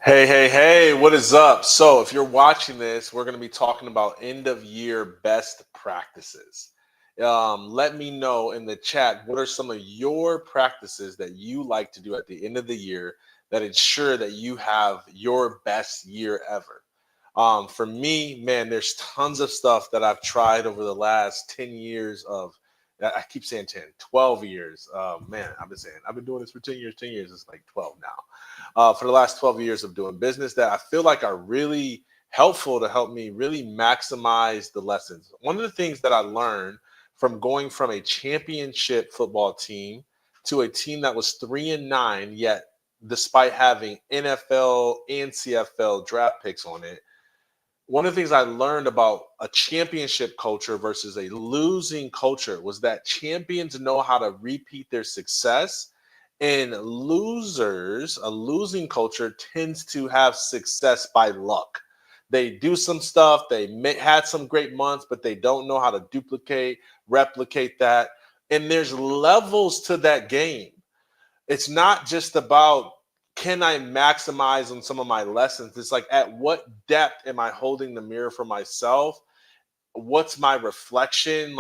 Hey, hey, hey, what is up? So, if you're watching this, we're going to be talking about end of year best practices. Let me know in the chat what are some of your practices that you like to do at the end of the year that ensure that you have your best year ever. For me, man, there's tons of stuff that I've tried over the last 10 years of, I keep saying 10, 12 years. Man, I've been doing this for 10 years, 10 years, it's like 12 now for the last 12 years of doing business that I feel like are really helpful to help me really maximize the lessons. One of the things that I learned from going from a championship football team to a team that was 3-9, yet despite having NFL and CFL draft picks on it, one of the things I learned about a championship culture versus a losing culture was that champions know how to repeat their success, and losers, a losing culture, tends to have success by luck. They do some stuff, had some great months, but they don't know how to duplicate, replicate that. And there's levels to that game. It's not just about can I maximize on some of my lessons. It's like at what depth am I holding the mirror for myself? What's my reflection?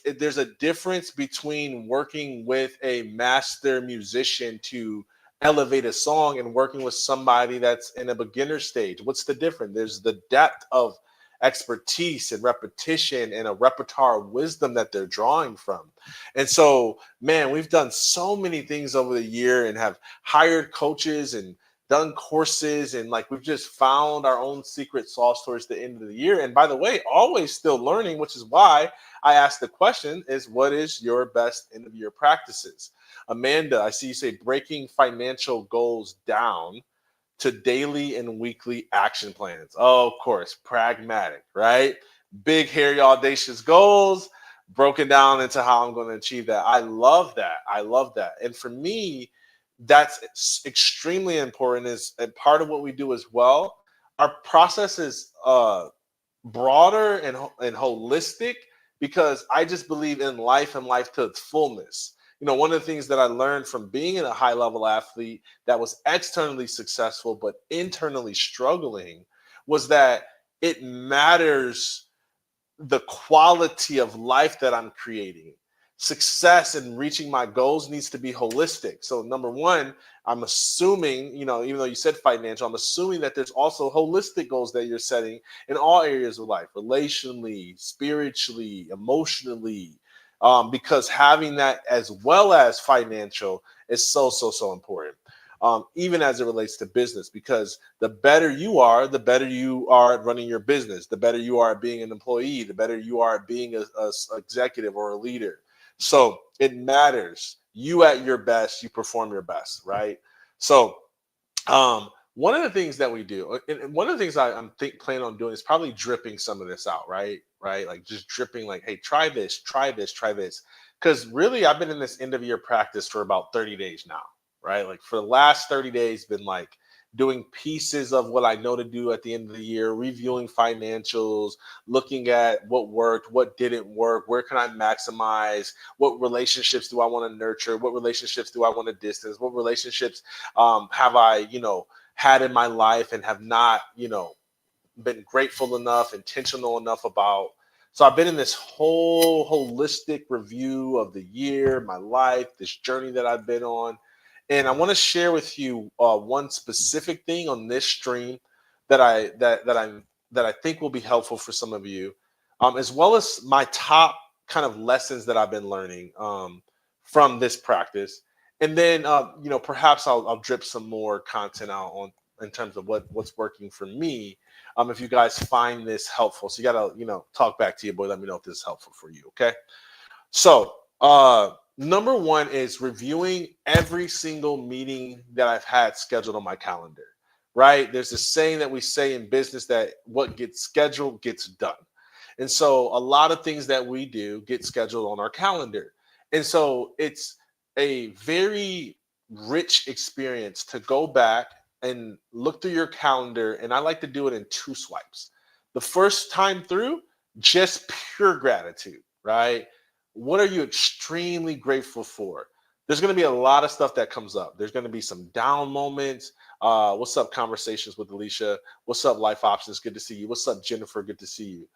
There's a difference between working with a master musician to elevate a song and working with somebody that's in a beginner stage. What's the difference? There's the depth of expertise and repetition and a repertoire of wisdom that they're drawing from. And so, man, we've done so many things over the year and have hired coaches and done courses, and like we've just found our own secret sauce towards the end of the year. And by the way, always still learning, which is why I asked the question is what is your best end of year practices? Amanda, I see you say breaking financial goals down to daily and weekly action plans. Oh, of course, pragmatic, right? Big, hairy, audacious goals broken down into how I'm going to achieve that. I love that. I love that. And for me, that's extremely important. Is and part of what we do as well. Our process is broader and holistic because I just believe in life and life to its fullness. One of the things that I learned from being a high level athlete that was externally successful but internally struggling was that it matters the quality of life that I'm creating. Success and reaching my goals needs to be holistic. So, number one, I'm assuming, even though you said financial, I'm assuming that there's also holistic goals that you're setting in all areas of life, relationally, spiritually, emotionally, because having that as well as financial is so, so, so important. Even as it relates to business, because the better you are, the better you are at running your business, the better you are at being an employee, the better you are at being a executive or a leader. So it matters. You at your best, you perform your best, right? So one of the things that we do, and one of the things I'm planning on doing is probably dripping some of this out, right? Right, like just dripping, like, hey, try this, try this, try this, because really, I've been in this end of year practice for about 30 days now, right? Like for the last 30 days, been like doing pieces of what I know to do at the end of the year, reviewing financials, looking at what worked, what didn't work, where can I maximize, what relationships do I want to nurture, what relationships do I want to distance, what relationships have I, had in my life and have not, been grateful enough, intentional enough about. So I've been in this whole holistic review of the year, my life, this journey that I've been on. And I want to share with you one specific thing on this stream that I think will be helpful for some of you, as well as my top kind of lessons that I've been learning from this practice. And then perhaps I'll drip some more content out on in terms of what's working for me, if you guys find this helpful. So you gotta, talk back to your boy. Let me know if this is helpful for you. Okay. So number one is reviewing every single meeting that I've had scheduled on my calendar. Right. There's a saying that we say in business that what gets scheduled gets done. And so a lot of things that we do get scheduled on our calendar. And so it's a very rich experience to go back and look through your calendar. And I like to do it in two swipes. The first time through, just pure gratitude, right? What are you extremely grateful for? there's going to be a lot of stuff that comes up. There's going to be some down moments. What's up, Conversations with Alicia? What's up, Life Options? Good to see you. What's up, Jennifer? Good to see you.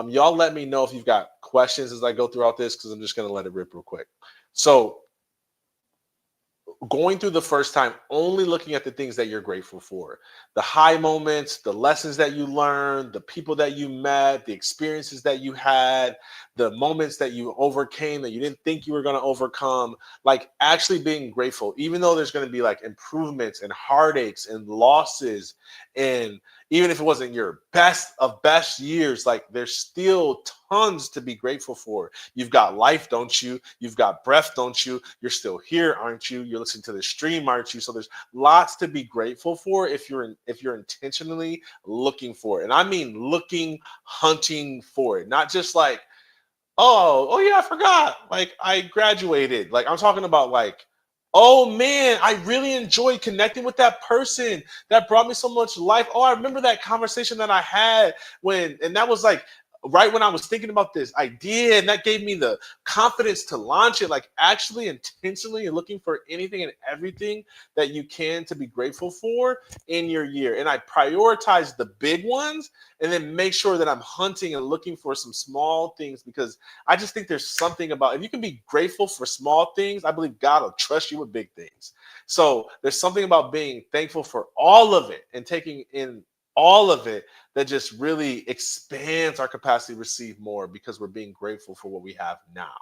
Y'all let me know if you've got questions as I go throughout this, because I'm just going to let it rip real quick. So, going through the first time, only looking at the things that you're grateful for, the high moments, the lessons that you learned, the people that you met, the experiences that you had, the moments that you overcame that you didn't think you were going to overcome, like actually being grateful, even though there's going to be like improvements and heartaches and losses. And even if it wasn't your best of best years, like there's still tons to be grateful for. You've got life, don't you? You've got breath, don't you? You're still here, aren't you? You're listening to the stream, aren't you? So there's lots to be grateful for if you're intentionally looking for it. And I mean looking, hunting for it, not just like, oh yeah, I forgot. Like I graduated. Like I'm talking about like, oh man, I really enjoyed connecting with that person. That brought me so much life. Oh, I remember that conversation that I had and that was like right when I was thinking about this idea, and that gave me the confidence to launch it. Like actually intentionally looking for anything and everything that you can to be grateful for in your year. And I prioritize the big ones and then make sure that I'm hunting and looking for some small things, because I just think there's something about, if you can be grateful for small things, I believe God will trust you with big things. So there's something about being thankful for all of it and taking in all of it that just really expands our capacity to receive more, because we're being grateful for what we have now.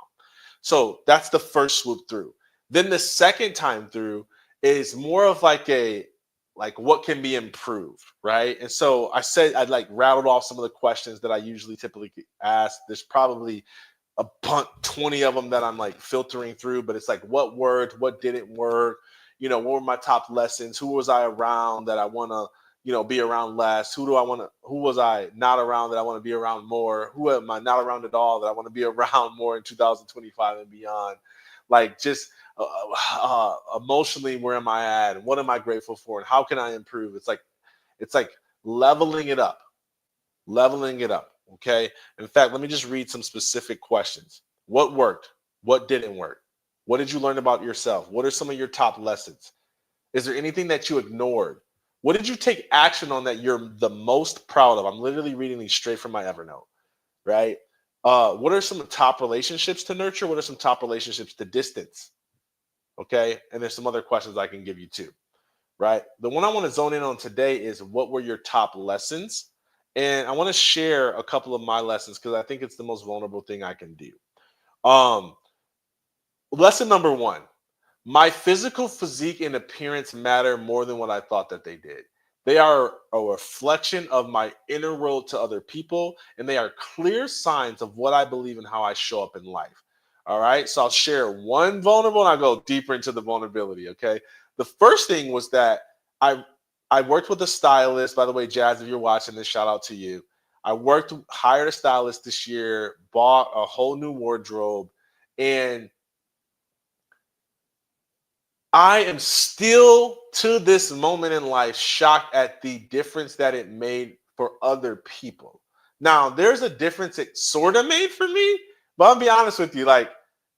So that's the first swoop through. Then the second time through is more of like a, like what can be improved, right? And so I said I'd like rattled off some of the questions that I usually typically ask. There's probably a bunch, 20 of them that I'm like filtering through, but it's like what worked, what didn't work, what were my top lessons, who was I around that I want to, be around less, who was I not around that I want to be around more, who am I not around at all that I want to be around more in 2025 and beyond. Like just emotionally, where am I at, and what am I grateful for, and how can I improve? It's like leveling it up, leveling it up. Okay. In fact, let me just read some specific questions. What worked? What didn't work? What did you learn about yourself? What are some of your top lessons? Is there anything that you ignored? What did you take action on that you're the most proud of? I'm literally reading these straight from my Evernote, right? What are some top relationships to nurture? What are some top relationships to distance? Okay. And there's some other questions I can give you too, right? The one I want to zone in on today is what were your top lessons? And I want to share a couple of my lessons because I think it's the most vulnerable thing I can do. Um, Lesson number one: my physical physique and appearance matter more than what I thought that they did. They are a reflection of my inner world to other people, and they are clear signs of what I believe and how I show up in life. All right. So I'll share one vulnerable and I'll go deeper into the vulnerability. Okay. The first thing was that I I worked with a stylist. By the way, Jazz, if you're watching this, shout out to you. Hired a stylist this year, bought a whole new wardrobe, and I am still to this moment in life shocked at the difference that it made for other people. Now, there's a difference it sort of made for me, but I'll be honest with you, like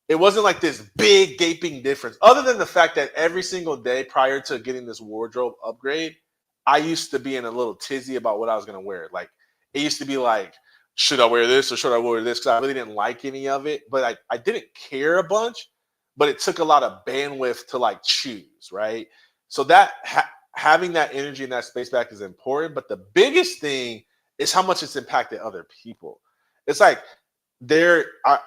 it wasn't like this big gaping difference. Other than the fact that every single day prior to getting this wardrobe upgrade, I used to be in a little tizzy about what I was gonna wear. Like it used to be like, should I wear this or should I wear this? Because I really didn't like any of it, but I didn't care a bunch, but it took a lot of bandwidth to like choose, right? So having that energy and that space back is important. But the biggest thing is how much it's impacted other people. It's like there, I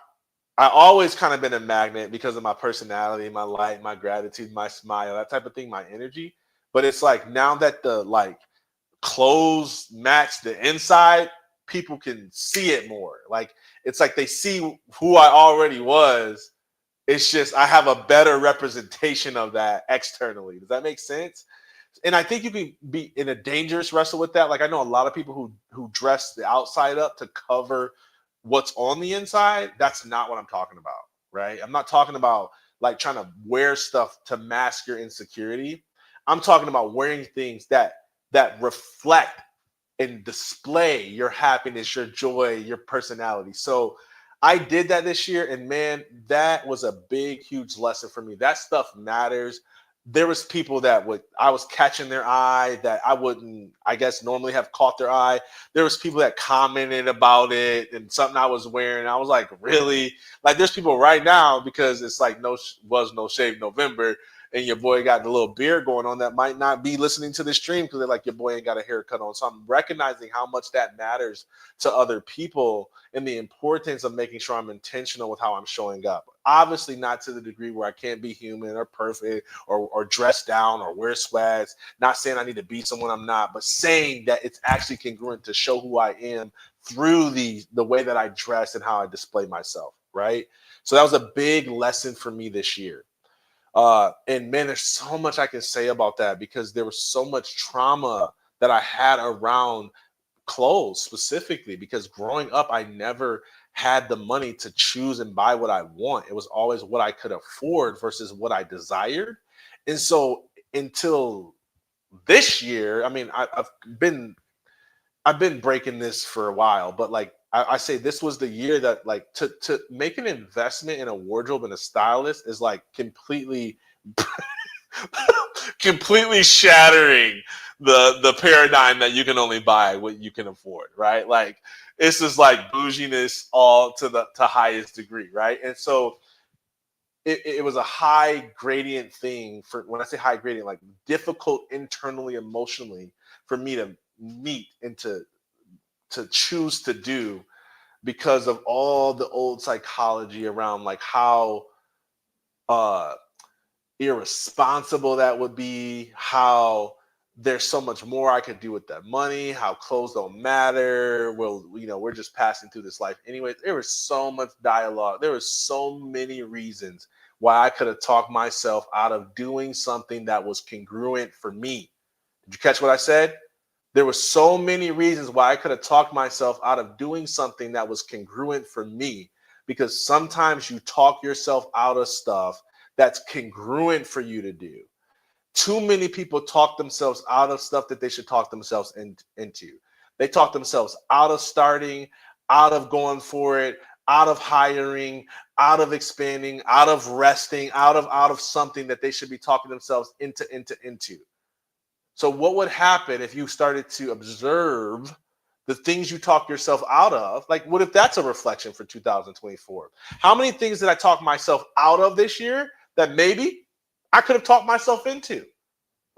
always kind of been a magnet because of my personality, my light, my gratitude, my smile, that type of thing, my energy. But it's like now that the like clothes match the inside, people can see it more. Like it's like they see who I already was. It's just I have a better representation of that externally. Does that make sense? And I think you can be in a dangerous wrestle with that. Like I know a lot of people who dress the outside up to cover what's on the inside. That's not what I'm talking about, right? I'm not talking about like trying to wear stuff to mask your insecurity. I'm talking about wearing things that reflect and display your happiness, your joy, your personality. So I did that this year, and man, that was a big, huge lesson for me. That stuff matters. There was people that would I was catching their eye that I wouldn't, I guess, normally have caught their eye. There was people that commented about it and something I was wearing. I was like, really? Like, there's people right now because it's like was no shave November, and your boy got the little beard going on that might not be listening to the stream because they're like, your boy ain't got a haircut on. So I'm recognizing how much that matters to other people and the importance of making sure I'm intentional with how I'm showing up. Obviously, not to the degree where I can't be human or perfect or dress down or wear sweats. Not saying I need to be someone I'm not, but saying that it's actually congruent to show who I am through the way that I dress and how I display myself, right? So that was a big lesson for me this year. And man, there's so much I can say about that because there was so much trauma that I had around clothes specifically, because growing up I never had the money to choose and buy what I want. It was always what I could afford versus what I desired. And so until this year, I mean, I've been breaking this for a while, but like I say, this was the year that like to make an investment in a wardrobe and a stylist is like completely completely shattering the paradigm that you can only buy what you can afford, right? Like it's just like bouginess all to the highest degree, right? And so it was a high gradient thing. For when I say high gradient, like difficult internally, emotionally, for me to meet and to choose to do, because of all the old psychology around like how uh irresponsible that would be, how there's so much more I could do with that money, how clothes don't matter. Well, we're just passing through this life anyway. There was so much dialogue. There was so many reasons why I could have talked myself out of doing something that was congruent for me. Did you catch what I said? There were so many reasons why I could have talked myself out of doing something that was congruent for me, because sometimes you talk yourself out of stuff that's congruent for you to do. Too many people talk themselves out of stuff that they should talk themselves into. They talk themselves out of starting, out of going for it, out of hiring, out of expanding, out of resting, out of something that they should be talking themselves into. So what would happen if you started to observe the things you talk yourself out of? Like, what if that's a reflection for 2024? How many things did I talk myself out of this year that maybe I could have talked myself into?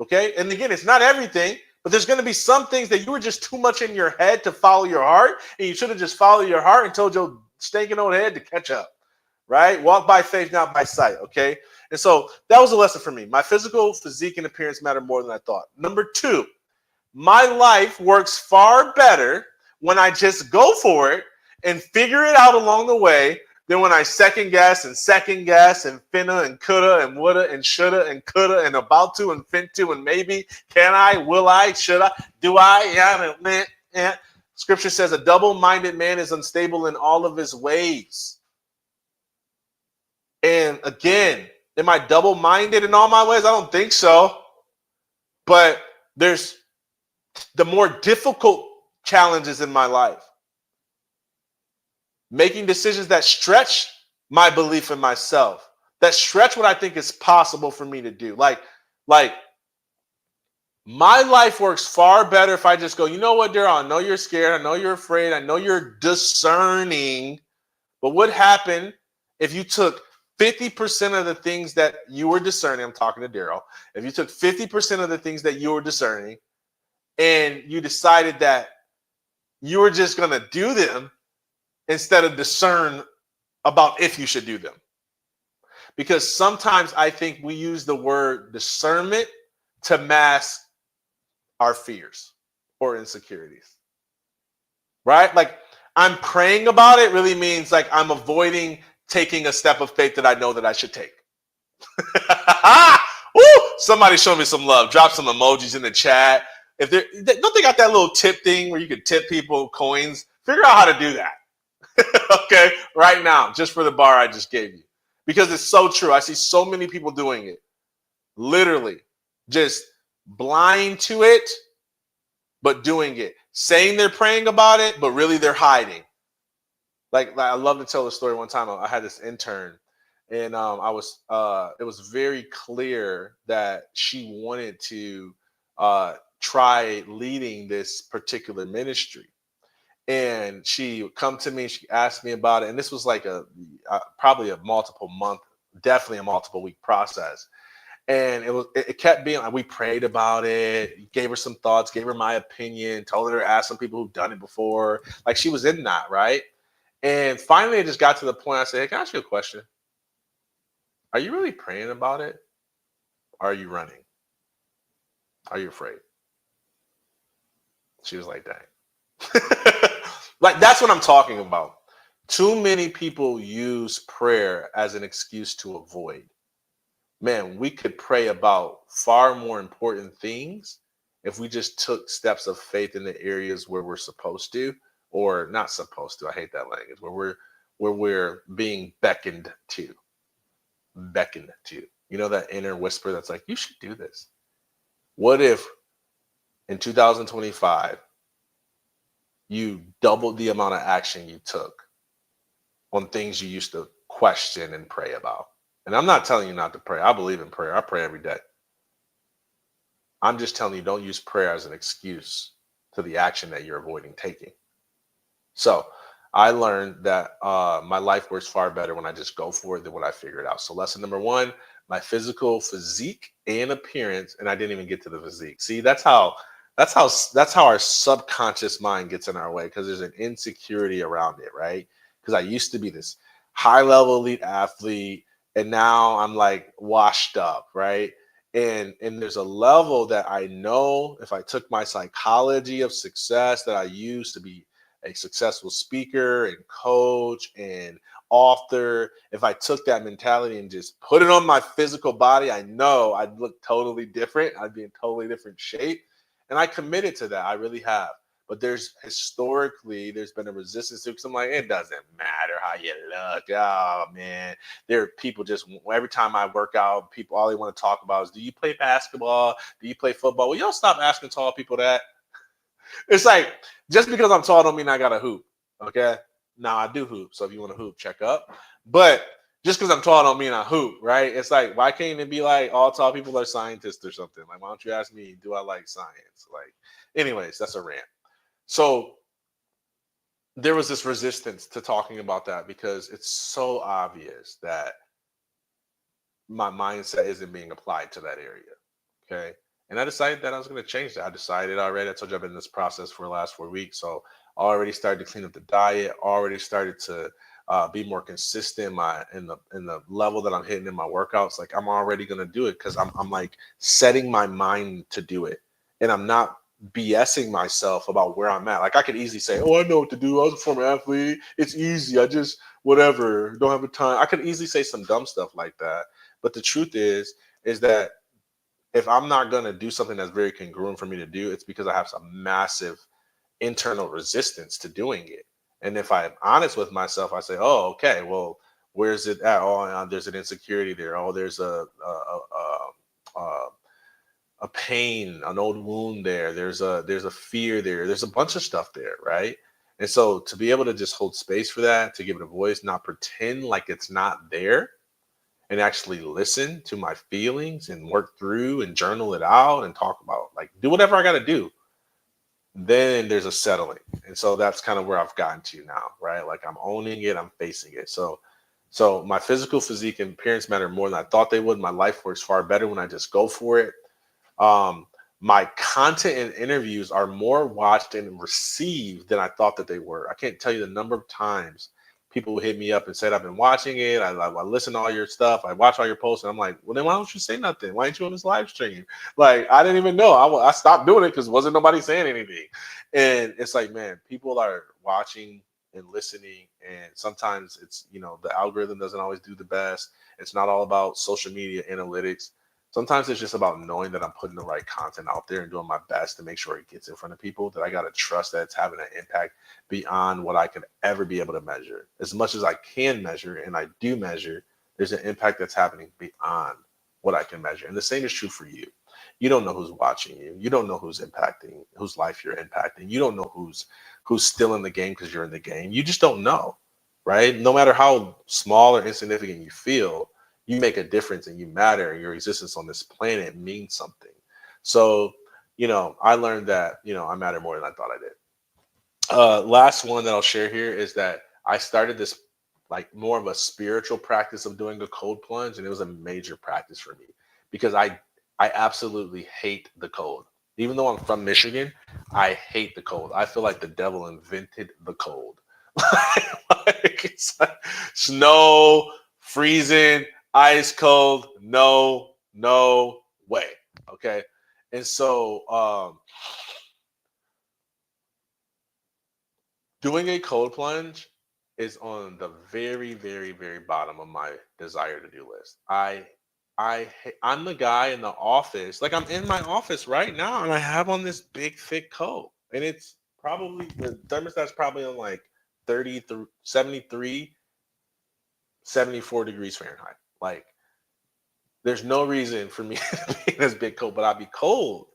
Okay. And again, it's not everything, but there's going to be some things that you were just too much in your head to follow your heart. And you should have just followed your heart and told your stinking old head to catch up. Right? Walk by faith, not by sight. Okay. And so that was a lesson for me. My physical physique and appearance matter more than I thought. Number two, my life works far better when I just go for it and figure it out along the way than when I second guess and finna and coulda and woulda and shoulda and coulda and about to and fin to and maybe, can I, will I, should I, do I, yeah. Scripture says a double-minded man is unstable in all of his ways. And again, am I double-minded in all my ways? I don't think so. But there's the more difficult challenges in my life. Making decisions that stretch my belief in myself, that stretch what I think is possible for me to do. Like my life works far better if I just go, you know what, Daryl, I know you're scared. I know you're afraid. I know you're discerning. But what happened if you took 50% of the things that you were discerning? I'm talking to Daryl. If you took 50% of the things that you were discerning and you decided that you were just going to do them instead of discern about if you should do them. Because sometimes I think we use the word discernment to mask our fears or insecurities, right? Like I'm praying about it really means like I'm avoiding taking a step of faith that I know that I should take. Woo! Somebody show me some love. Drop some emojis in the chat. If don't they got that little tip thing where you can tip people coins? Figure out how to do that. Okay, right now, just for the bar I just gave you. Because it's so true. I see so many people doing it. Literally, just blind to it, but doing it. Saying they're praying about it, but really they're hiding. Like I love to tell the story. One time I had this intern, and it was very clear that she wanted to try leading this particular ministry, and she would come to me, she asked me about it, and this was like probably a multiple month, definitely a multiple week process. And it kept being like, we prayed about it, gave her some thoughts, gave her my opinion, told her to ask some people who've done it before, like she was in that, right? And finally it just got to the point. I said, hey, can I ask you a question? Are you really praying about it? Or are you running? Are you afraid? She was like, dang. Like, that's what I'm talking about. Too many people use prayer as an excuse to avoid. Man, we could pray about far more important things if we just took steps of faith in the areas where we're supposed to, or not supposed to. I hate that language. Where we're being beckoned to. Beckoned to. You know that inner whisper that's like, you should do this. What if in 2025 you doubled the amount of action you took on things you used to question and pray about? And I'm not telling you not to pray. I believe in prayer. I pray every day. I'm just telling you, don't use prayer as an excuse to the action that you're avoiding taking. So I learned that my life works far better when I just go for it than when I figure it out. So lesson number one, my physical physique and appearance, and I didn't even get to the physique. See, that's how our subconscious mind gets in our way, because there's an insecurity around it, right? Because I used to be this high level elite athlete, and now I'm like washed up, right? And there's a level that I know, if I took my psychology of success that I used to be a successful speaker and coach and author, if I took that mentality and just put it on my physical body, I know I'd look totally different. I'd be in totally different shape. And I committed to that. I really have. But there's been a resistance to it, because I'm like, it doesn't matter how you look. Oh man. There are people just, every time I work out, people, all they want to talk about is, do you play basketball? Do you play football? Well, y'all stop asking tall people that. It's like, just because I'm tall don't mean I got to hoop. Okay. Now I do hoop. So if you want to hoop, check up. But just because I'm tall don't mean I hoop, right? It's like, why can't it be like all tall people are scientists or something? Like, why don't you ask me, do I like science? Like, anyways, that's a rant. So there was this resistance to talking about that, because it's so obvious that my mindset isn't being applied to that area. Okay. And I decided that I was going to change that. I decided already. I told you I've been in this process for the last 4 weeks. So I already started to clean up the diet, already started to be more consistent in the level that I'm hitting in my workouts. Like, I'm already going to do it, because I'm like setting my mind to do it. And I'm not BSing myself about where I'm at. Like, I could easily say, oh, I know what to do. I was a former athlete. It's easy. I just, whatever, don't have the time. I could easily say some dumb stuff like that. But the truth is that if I'm not going to do something that's very congruent for me to do, it's because I have some massive internal resistance to doing it. And if I'm honest with myself, I say, oh, okay, well, where's it at? Oh, there's an insecurity there. Oh, there's a pain, an old wound there. There's a fear there. There's a bunch of stuff there, right? And so to be able to just hold space for that, to give it a voice, not pretend like it's not there, and actually listen to my feelings and work through and journal it out and talk about, like, do whatever I got to do, then there's a settling. And so that's kind of where I've gotten to now, right? Like, I'm owning it, I'm facing it. So my physical physique and appearance matter more than I thought they would. My life works far better when I just go for it. um my content and interviews are more watched and received than I thought that they were. I can't tell you the number of times people hit me up and said, I've been watching it. I listen to all your stuff. I watch all your posts. And I'm like, well, then why don't you say nothing? Why ain't you on this live stream? Like, I didn't even know. I stopped doing it because wasn't nobody saying anything. And it's like, man, people are watching and listening. And sometimes it's, the algorithm doesn't always do the best. It's not all about social media analytics. Sometimes it's just about knowing that I'm putting the right content out there and doing my best to make sure it gets in front of people, that I got to trust that it's having an impact beyond what I could ever be able to measure. As much as I can measure, and I do measure, there's an impact that's happening beyond what I can measure. And the same is true for you. You don't know who's watching you. You don't know who's impacting, whose life you're impacting. You don't know who's still in the game because you're in the game. You just don't know. right? No matter how small or insignificant you feel, you make a difference and you matter. And your existence on this planet means something. So, I learned that, I matter more than I thought I did. Last one that I'll share here is that I started this like more of a spiritual practice of doing a cold plunge, and it was a major practice for me because I absolutely hate the cold. Even though I'm from Michigan, I hate the cold. I feel like the devil invented the cold. Like it's like snow, freezing, ice cold. No, no way. Okay. And so doing a cold plunge is on the very, very, very bottom of my desire to do list. I'm the guy in the office, like I'm in my office right now, and I have on this big thick coat, and it's probably the thermostat's probably on like 30 through 73, 74 degrees Fahrenheit. Like there's no reason for me to be in this big coat, but I'd be cold.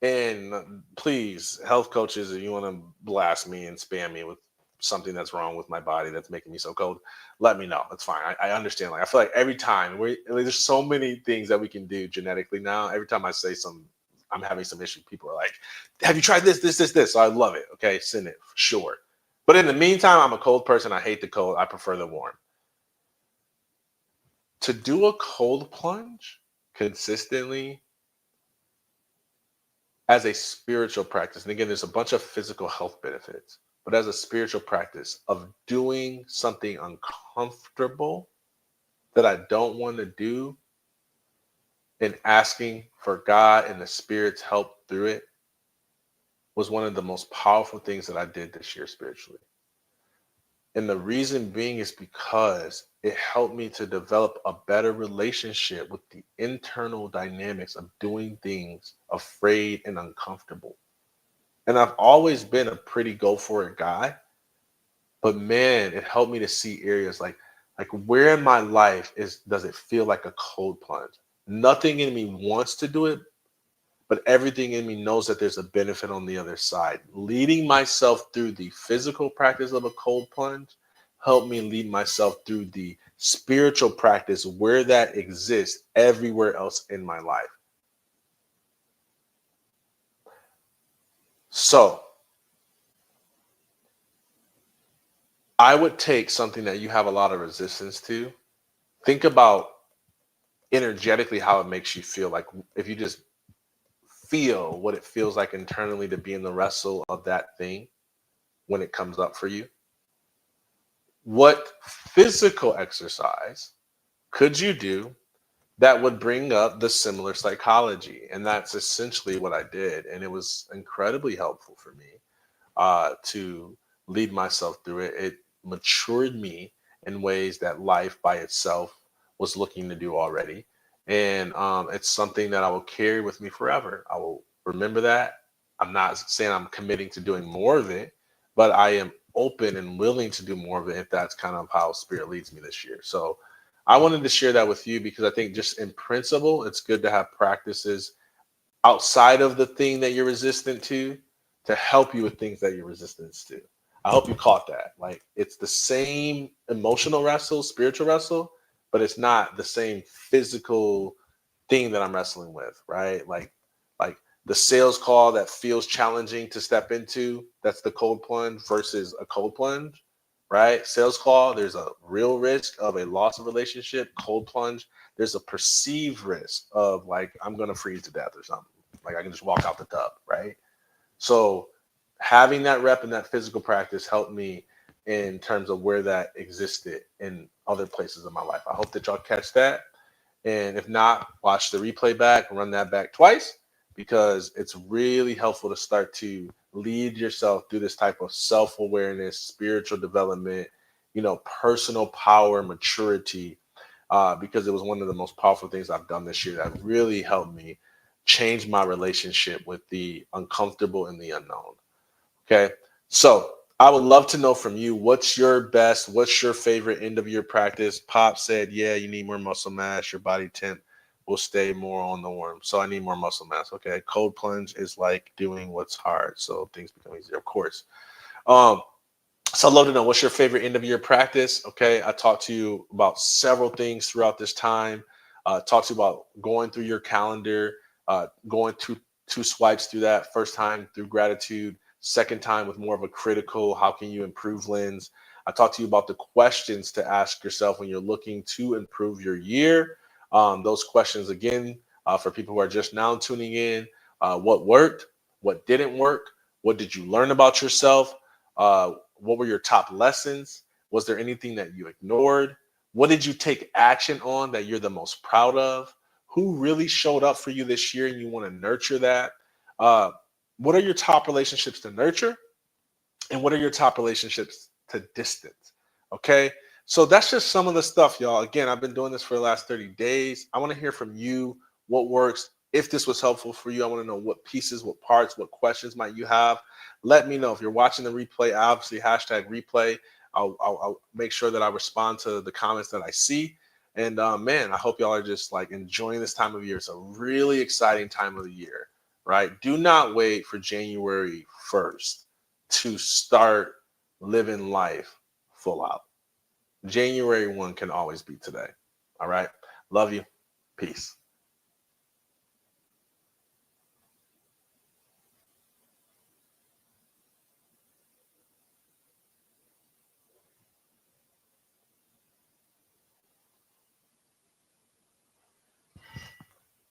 And please, health coaches, if you want to blast me and spam me with something that's wrong with my body that's making me so cold, let me know. It's fine. I understand. Like I feel like every time there's so many things that we can do genetically now. Every time I say I'm having some issue, people are like, "Have you tried this, this, this, this?" So I love it. Okay, send it for sure. But in the meantime, I'm a cold person. I hate the cold. I prefer the warm. To do a cold plunge consistently as a spiritual practice, and again, there's a bunch of physical health benefits, but as a spiritual practice of doing something uncomfortable that I don't want to do and asking for God and the Spirit's help through it was one of the most powerful things that I did this year spiritually. And the reason being is because it helped me to develop a better relationship with the internal dynamics of doing things afraid and uncomfortable. And I've always been a pretty go for it guy, but man, it helped me to see areas like where in my life does it feel like a cold plunge? Nothing in me wants to do it, but everything in me knows that there's a benefit on the other side. Leading myself through the physical practice of a cold plunge helped me lead myself through the spiritual practice where that exists everywhere else in my life. So I would take something that you have a lot of resistance to. Think about energetically how it makes you feel. Like if you just feel what it feels like internally to be in the wrestle of that thing when it comes up for you. What physical exercise could you do that would bring up the similar psychology? And that's essentially what I did. And it was incredibly helpful for me to lead myself through it. It matured me in ways that life by itself was looking to do already. And it's something that I will carry with me forever. I will remember that. I'm not saying I'm committing to doing more of it, but I am open and willing to do more of it if that's kind of how Spirit leads me this year. So I wanted to share that with you because I think just in principle, it's good to have practices outside of the thing that you're resistant to help you with things that you're resistant to. I hope you caught that. Like it's the same emotional wrestle, spiritual wrestle, but it's not the same physical thing that I'm wrestling with, right? Like the sales call that feels challenging to step into, that's the cold plunge versus a cold plunge, right? Sales call, there's a real risk of a loss of relationship. Cold plunge, there's a perceived risk of like I'm gonna freeze to death or something. Like I can just walk out the tub, right? So having that rep and that physical practice helped me in terms of where that existed in other places of my life. I hope that y'all catch that. And if not, watch the replay back, run that back twice because it's really helpful to start to lead yourself through this type of self-awareness, spiritual development, personal power, maturity, because it was one of the most powerful things I've done this year that really helped me change my relationship with the uncomfortable and the unknown. Okay. So I would love to know from you, what's your favorite end of year practice? Pop said, yeah, you need more muscle mass. Your body temp will stay more on the warm. So I need more muscle mass. Okay. Cold plunge is like doing what's hard. So things become easier, of course. Um, So I'd love to know, what's your favorite end of year practice? Okay. I talked to you about several things throughout this time. Talked to you about going through your calendar, going two swipes through that. First time through gratitude, second time with more of a critical, how can you improve lens. I talked to you about the questions to ask yourself when you're looking to improve your year. Those questions, again, for people who are just now tuning in: what worked? What didn't work? What did you learn about yourself? What were your top lessons? Was there anything that you ignored? What did you take action on that you're the most proud of? Who really showed up for you this year and you want to nurture that? Uh, what are your top relationships to nurture? And what are your top relationships to distance? Okay. So that's just some of the stuff, y'all. Again, I've been doing this for the last 30 days. I want to hear from you what works. If this was helpful for you, I want to know what pieces, what parts, what questions might you have. Let me know. If you're watching the replay, obviously hashtag replay. I'll make sure that I respond to the comments that I see. And man, I hope y'all are just like enjoying this time of year. It's a really exciting time of the year, right? Do not wait for January 1st to start living life full out. January 1 can always be today. All right. Love you. Peace.